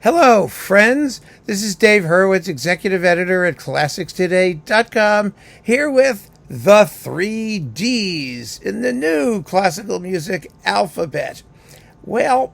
Hello, friends. This is Dave Hurwitz, executive editor at ClassicsToday.com, here with the 3 Ds in the new classical music alphabet. Well,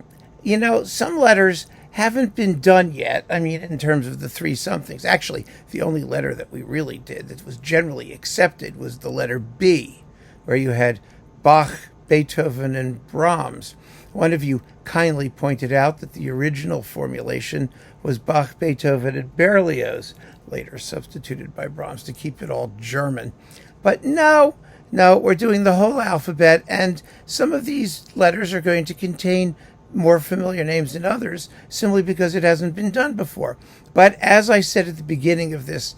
some letters haven't been done yet. I mean, in terms of the 3 somethings. Actually, the only letter that we really did that was generally accepted was the letter B, where you had Bach, Beethoven, and Brahms. One of you kindly pointed out that the original formulation was Bach, Beethoven, and Berlioz, later substituted by Brahms to keep it all German. But no, we're doing the whole alphabet, and some of these letters are going to contain more familiar names than others, simply because it hasn't been done before. But as I said at the beginning of this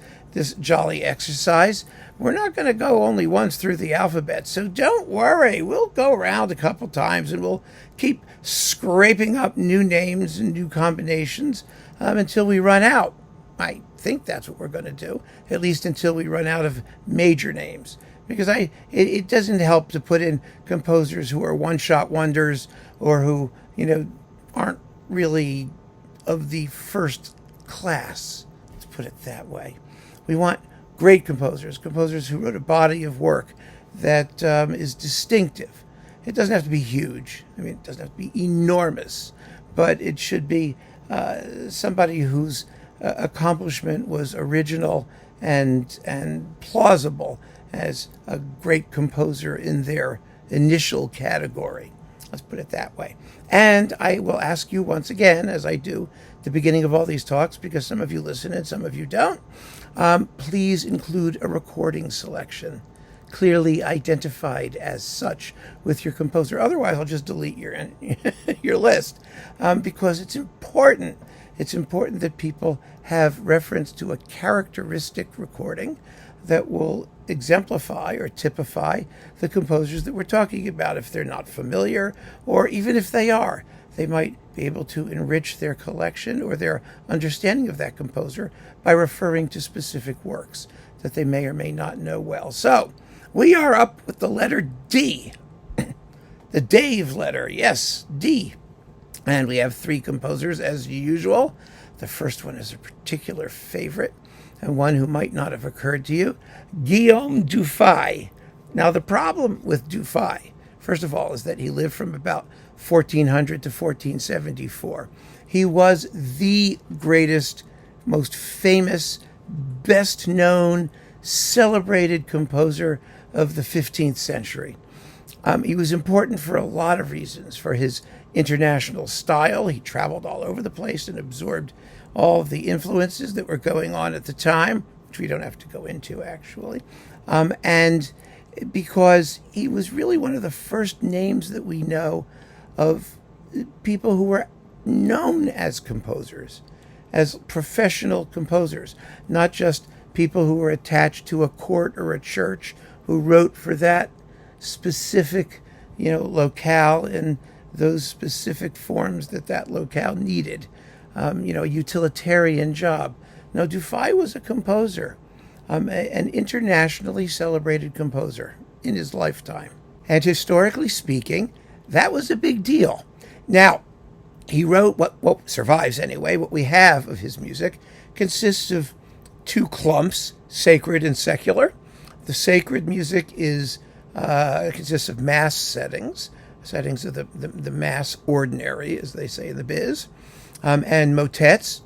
jolly exercise, we're not going to go only once through the alphabet, so don't worry. We'll go around a couple times and we'll keep scraping up new names and new combinations until we run out. I think that's what we're going to do, at least until we run out of major names, because it doesn't help to put in composers who are one-shot wonders or who, aren't really of the first class. Let's put it that way. We want great composers who wrote a body of work that is distinctive. It doesn't have to be huge. It doesn't have to be enormous, but it should be somebody whose accomplishment was original and plausible as a great composer in their initial category. Let's put it that way. And I will ask you once again, as I do at the beginning of all these talks, because some of you listen and some of you don't, please include a recording selection, clearly identified as such with your composer. Otherwise, I'll just delete your list, because it's important. It's important that people have reference to a characteristic recording that will exemplify or typify the composers that we're talking about. If they're not familiar, or even if they are, they might be able to enrich their collection or their understanding of that composer by referring to specific works that they may or may not know well. So, we are up with the letter D. The Dave letter, yes, D. And we have 3 composers as usual. The first one is a particular favorite, and one who might not have occurred to you, Guillaume Du Fay. Now, the problem with Du Fay, first of all, is that he lived from about 1400 to 1474. He was the greatest, most famous, best known, celebrated composer of the 15th century. He was important for a lot of reasons. For his international style, he traveled all over the place and absorbed all of the influences that were going on at the time, which we don't have to go into, actually. And because he was really one of the first names that we know of people who were known as composers, as professional composers, not just people who were attached to a court or a church who wrote for that specific, locale in those specific forms that locale needed. A utilitarian job. No, Du Fay was a composer, an internationally celebrated composer in his lifetime. And historically speaking, that was a big deal. Now, he wrote what survives anyway. What we have of his music consists of 2 clumps, sacred and secular. The sacred music consists of mass settings of the mass ordinary, as they say in the biz, and motets.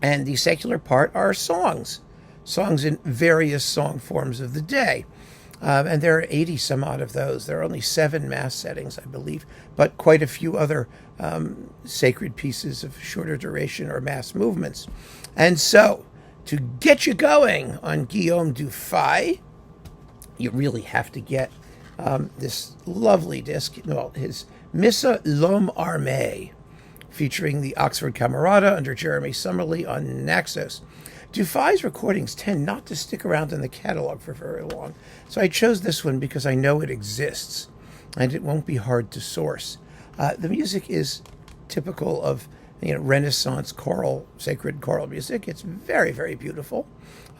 And the secular part are songs in various song forms of the day. And there are 80 some odd of those. There are only 7 mass settings, I believe, but quite a few other sacred pieces of shorter duration or mass movements. And so, to get you going on Guillaume Du Fay, you really have to get this lovely disc, his Missa armé, featuring the Oxford Camerata under Jeremy Summerlee on Naxos. Du Fay's recordings tend not to stick around in the catalog for very long, so I chose this one because I know it exists, and it won't be hard to source. The music is typical of Renaissance sacred choral music. It's very, very beautiful,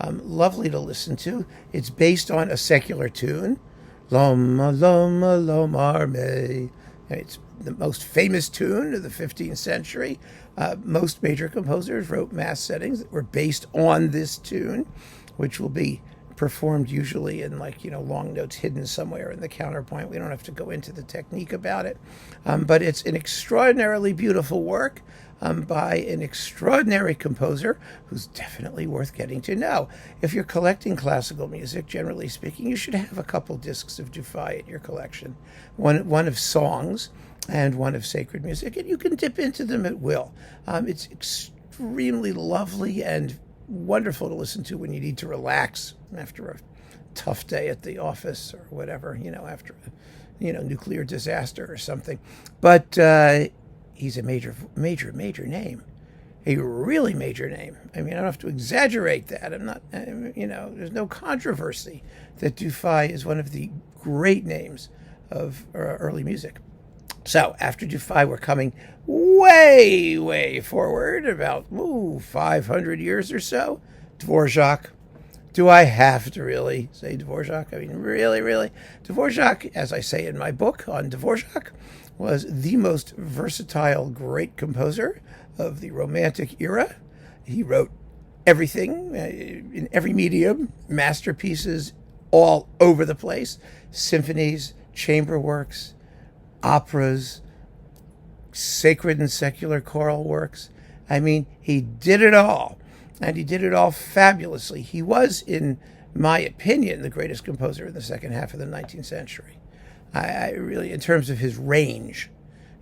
lovely to listen to. It's based on a secular tune, L'homme armé. It's the most famous tune of the 15th century. Most major composers wrote mass settings that were based on this tune, which will be performed usually in long notes hidden somewhere in the counterpoint. We don't have to go into the technique about it. But it's an extraordinarily beautiful work by an extraordinary composer who's definitely worth getting to know. If you're collecting classical music, generally speaking, you should have a couple discs of Du Fay in your collection. One of songs and one of sacred music, and you can dip into them at will. It's extremely lovely and wonderful to listen to when you need to relax after a tough day at the office or whatever, after a nuclear disaster or something. But he's a major name, a really major name. I mean, I don't have to exaggerate that. I'm not, there's no controversy that Du Fay is one of the great names of early music. So after Du Fay, we're coming way forward, about 500 years or so. Dvořák. Do I have to really say Dvořák? I mean, really? Dvořák, as I say in my book on Dvořák, was the most versatile, great composer of the Romantic era. He wrote everything in every medium, masterpieces all over the place, symphonies, chamber works, operas, sacred and secular choral works. I mean, he did it all, and he did it all fabulously. He was, in my opinion, the greatest composer in the second half of the 19th century. I really, in terms of his range,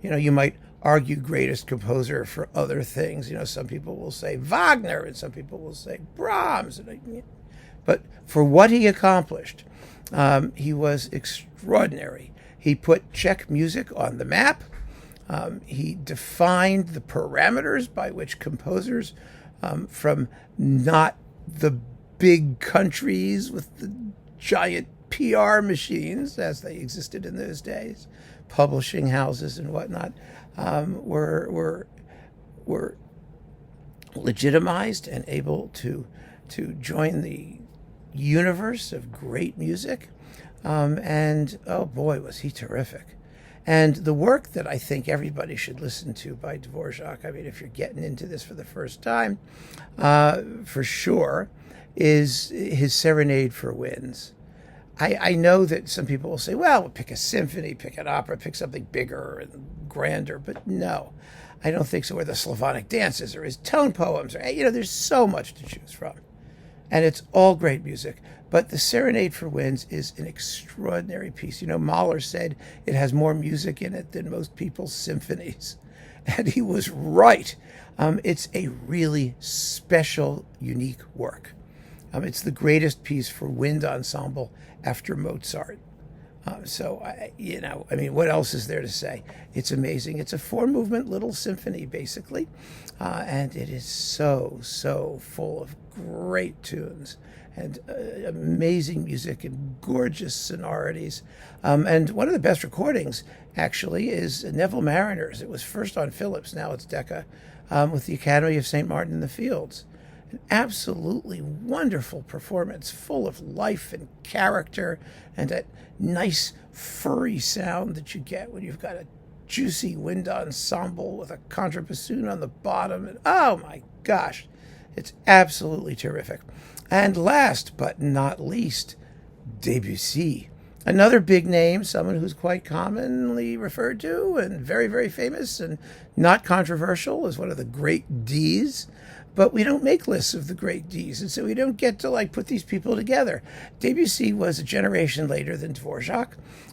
you might argue greatest composer for other things. Some people will say Wagner, and some people will say Brahms. But for what he accomplished, he was extraordinary. He put Czech music on the map. He defined the parameters by which composers from not the big countries with the giant PR machines, as they existed in those days, publishing houses and whatnot, were legitimized and able to join the universe of great music. And oh boy, was he terrific. And the work that I think everybody should listen to by Dvořák, I mean, if you're getting into this for the first time, for sure, is his Serenade for Winds. I know that some people will say, well, pick a symphony, pick an opera, pick something bigger and grander, but no, I don't think so. Or the Slavonic dances or his tone poems, or there's so much to choose from. And it's all great music. But the Serenade for Winds is an extraordinary piece. Mahler said it has more music in it than most people's symphonies. And he was right. It's a really special, unique work. It's the greatest piece for wind ensemble after Mozart. What else is there to say? It's amazing. It's a 4-movement little symphony, basically. And it is so full of great tunes and amazing music and gorgeous sonorities. And one of the best recordings, actually, is Neville Marriner's. It was first on Philips, now it's Decca, with the Academy of St. Martin in the Fields. An absolutely wonderful performance, full of life and character, and that nice furry sound that you get when you've got a juicy wind ensemble with a contrabassoon on the bottom. And oh my gosh, it's absolutely terrific. And last but not least, Debussy. Another big name, someone who's quite commonly referred to and very famous and not controversial as one of the great Ds. But we don't make lists of the great Ds, and so we don't get to put these people together. Debussy was a generation later than Dvořák,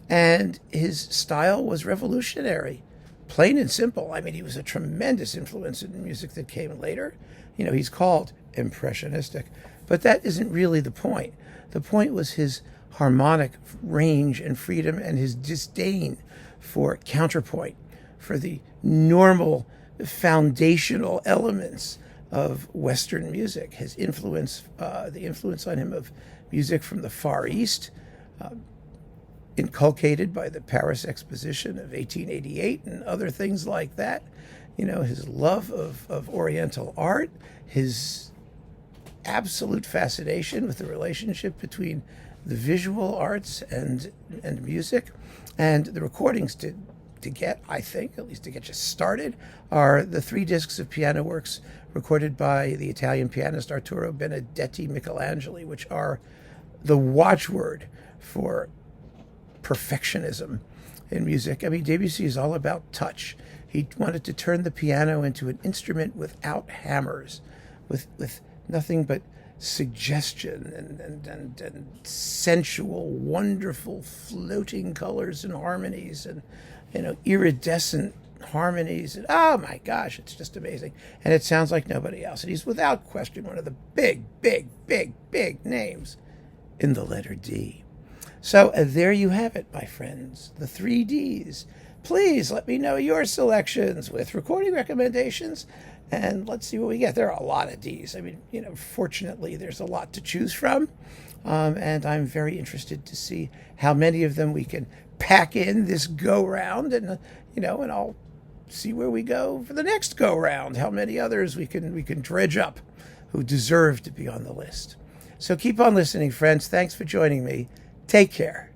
and his style was revolutionary, plain and simple. I mean, he was a tremendous influence in the music that came later. He's called impressionistic, but that isn't really the point. The point was his harmonic range and freedom and his disdain for counterpoint, for the normal foundational elements of Western music. His influence, the influence on him of music from the Far East, inculcated by the Paris Exposition of 1888 and other things like that. His love of Oriental art, his absolute fascination with the relationship between the visual arts and music. And the recordings did to get, I think, at least to get you started, are the 3 discs of piano works recorded by the Italian pianist Arturo Benedetti Michelangeli, which are the watchword for perfectionism in music. I mean, Debussy is all about touch. He wanted to turn the piano into an instrument without hammers, with nothing but suggestion and sensual, wonderful, floating colors and harmonies, and iridescent harmonies. And oh my gosh, it's just amazing. And it sounds like nobody else. And he's without question one of the big names in the letter D. So there you have it, my friends, the 3 Ds. Please let me know your selections with recording recommendations, and let's see what we get. There are a lot of Ds. I mean, fortunately, there's a lot to choose from, and I'm very interested to see how many of them we can pack in this go-round, and, and I'll see where we go for the next go-round, how many others we can dredge up who deserve to be on the list. So keep on listening, friends. Thanks for joining me. Take care.